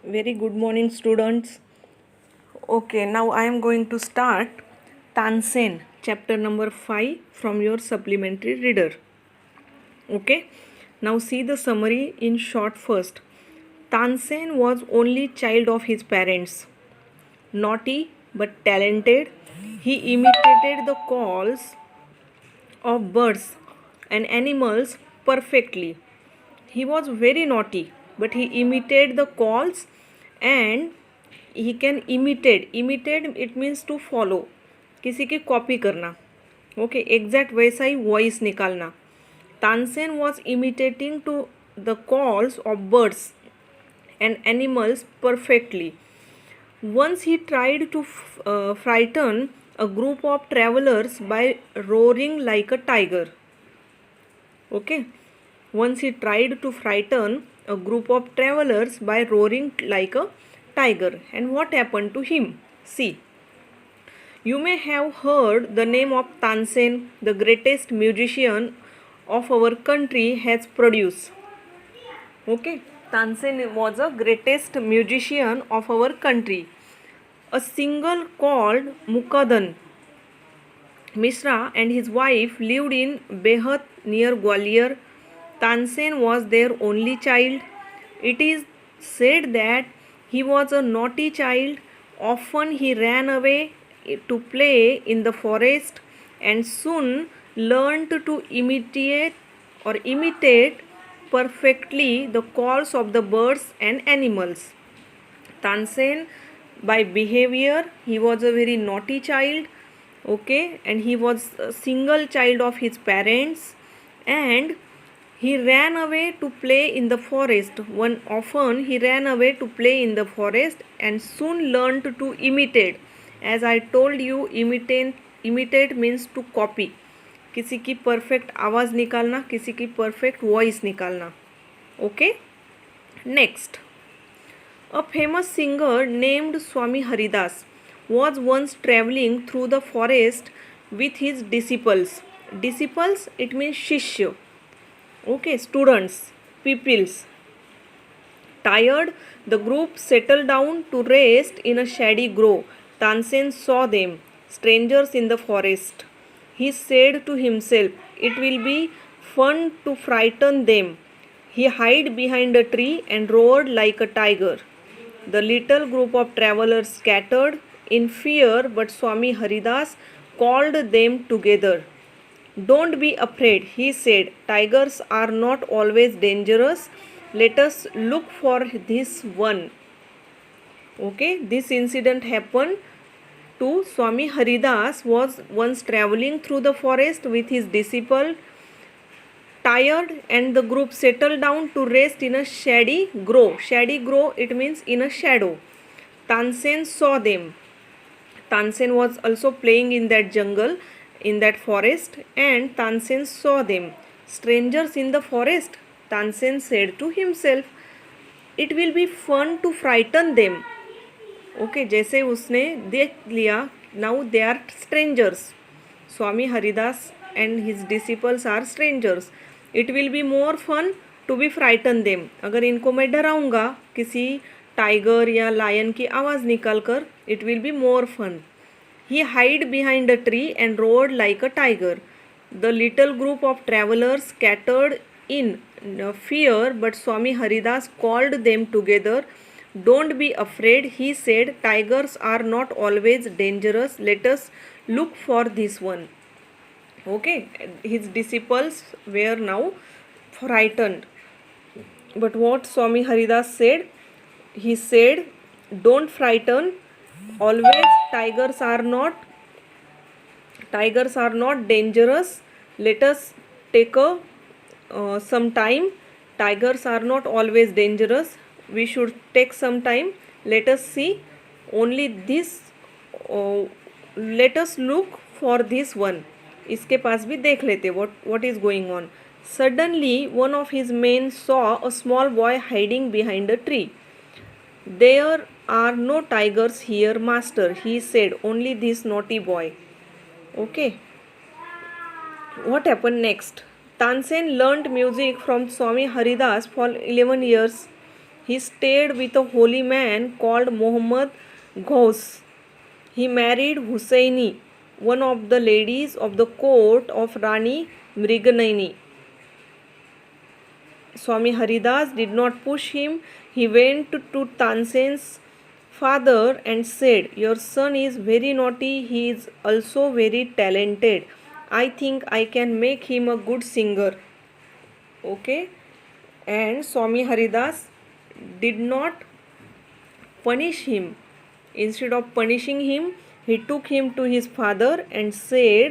Very good morning, students. Okay, now I am going to start Tansen, chapter number 5 from your supplementary reader. Okay, now see the summary in short first. Tansen was only child of his parents. Naughty but talented, he imitated the calls of birds and animals perfectly. He was very naughty, but he imitated the calls and he can imitate it means to follow, किसी की copy करना. Okay, exact वैसा ही voice निकालना. Tansen was imitating to the calls of birds and animals perfectly. Once he tried to frighten a group of travelers by roaring like a tiger. Okay, once he tried to frighten a group of travelers by roaring like a tiger. And what happened to him? See, you may have heard the name of Tansen, the greatest musician of our country has produced. Okay, Tansen was the greatest musician of our country. A singer called Mukadan Mishra and his wife lived in Behat near Gwalior. Tansen was their only child. It is said that he was a naughty child. Often he ran away to play in the forest and soon learned to imitate perfectly the calls of the birds and animals. Tansen, by behavior, he was a very naughty child. Okay, and he was a single child of his parents, and he ran away to play in the forest. One often he ran away to play in the forest and soon learned to imitate. As I told you, imitate means to copy. किसी की perfect आवाज़ निकालना, किसी की perfect voice निकालना. Okay, next. A famous singer named Swami Haridas was once traveling through the forest with his disciples. Disciples, it means shishya. Okay, students, pupils. Tired, the group settled down to rest in a shady grove. Tansen saw them, strangers in the forest. He said to himself, "It will be fun to frighten them." He hid behind a tree and roared like a tiger. The little group of travelers scattered in fear, but Swami Haridas called them together. "Don't be afraid," he said. "Tigers are not always dangerous. Let us look for this one." Okay, this incident happened to Swami Haridas. Was once traveling through the forest with his disciple. Tired, and the group settled down to rest in a shady grove. Shady grove, it means in a shadow. Tansen saw them. Tansen was also playing in that jungle, in that forest, and Tansen saw them. Strangers in the forest, Tansen said to himself, "It will be fun to frighten them." Okay, जैसे उसने देख लिया, now they are strangers. Swami Haridas and his disciples are strangers. It will be more fun to be frighten them. अगर इनको मैं डराऊंगा किसी tiger या lion की आवाज़ निकाल कर, it will be more fun. He hid behind a tree and roared like a tiger. The little group of travelers scattered in fear, but Swami Haridas called them together. "Don't be afraid," he said. "Tigers are not always dangerous. Let us look for this one." Okay, his disciples were now frightened. But what Swami Haridas said? He said, "Don't frighten. Always tigers are not dangerous. Let us take some time. Tigers are not always dangerous. We should take some time. Let us see only this. Let us look for this one." इसके पास भी देख लेते what is going on. Suddenly one of his men saw a small boy hiding behind a tree. "There are no tigers here, master," he said. "Only this naughty boy." Okay, what happened next? Tansen learnt music from Swami Haridas for 11 years. he stayed with a holy man called Muhammad Ghaus. He married Hussaini, one of the ladies of the court of Rani Mriganaini. Swami Haridas did not push him. He went to Tansen's father and said, "Your son is very naughty. He is also very talented. I think I can make him a good singer." Okay. And Swami Haridas did not punish him. Instead of punishing him, he took him to his father and said,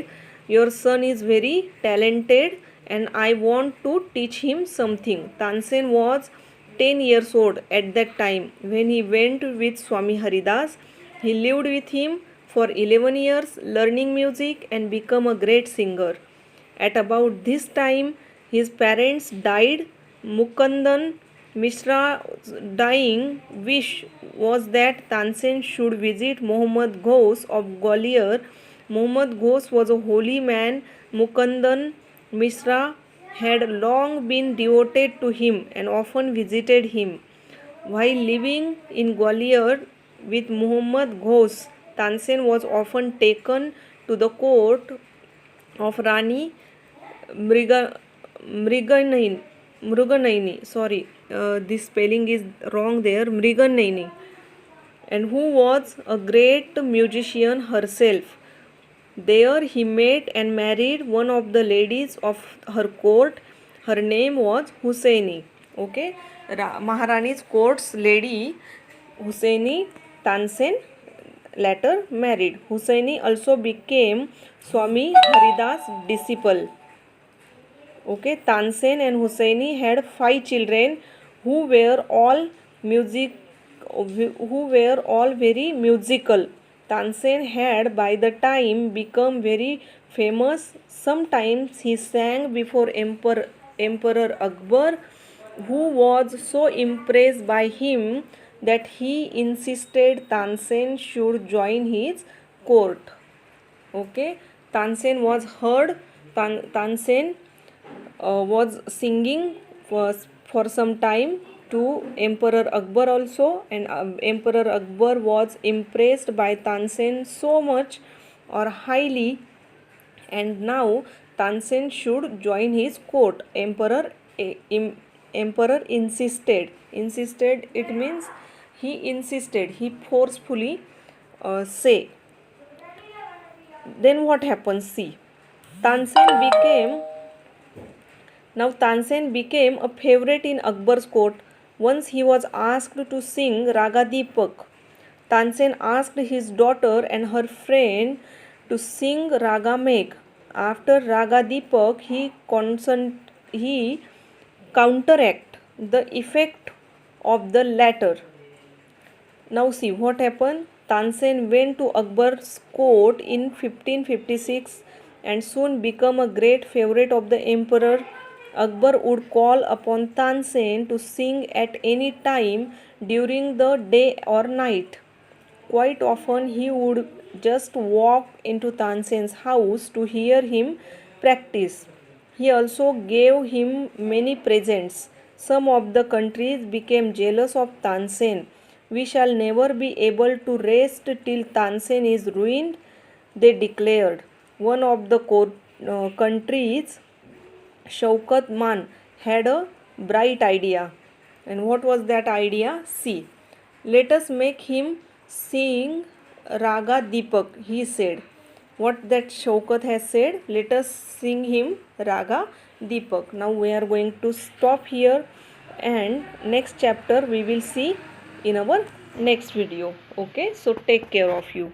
"Your son is very talented and I want to teach him something." Tansen was 10 years old at that time when he went with Swami Haridas. He lived with him for 11 years, learning music and became a great singer. At about this time, his parents died. Mukundan Mishra's dying wish was that Tansen should visit Muhammad Ghaus of Gwalior. Muhammad Ghaus was a holy man. Mukundan Mishra had long been devoted to him and often visited him. While living in Gwalior with Muhammad Ghaus, Tansen was often taken to the court of Rani Mriganaini. Sorry, this spelling is wrong there. Mriganaini, and who was a great musician herself. There he met and married one of the ladies of her court. Her name was Hussaini. Okay, Maharani's court's lady Hussaini Tansen later married. Hussaini also became Swami Haridas' disciple. Okay, Tansen and Hussaini had 5 children who were all very musical. Tansen had by the time become very famous. Sometimes he sang before Emperor Akbar, who was so impressed by him that he insisted Tansen should join his court. Okay, Tansen was heard. Tansen was singing for some time to Emperor Akbar also, and Emperor Akbar was impressed by Tansen so much or highly, and now Tansen should join his court. Emperor insisted. It means he insisted. He forcefully say. Then what happens? See, Tansen became a favorite in Akbar's court. Once he was asked to sing Raga Deepak. Tansen asked his daughter and her friend to sing Raga Megh. After Raga Deepak, he counteract the effect of the latter. Now see what happened. Tansen went to Akbar's court in 1556 and soon became a great favorite of the emperor. Akbar would call upon Tansen to sing at any time during the day or night. Quite often he would just walk into Tansen's house to hear him practice. He also gave him many presents. Some of the countries became jealous of Tansen. "We shall never be able to rest till Tansen is ruined," they declared. One of the countries, Shaukat Man, had a bright idea. And what was that idea? See, "Let us make him sing Raga Deepak," he said. What that Shaukat has said, let us sing him Raga Deepak. Now we are going to stop here, and next chapter we will see in our next video. Okay, so take care of you.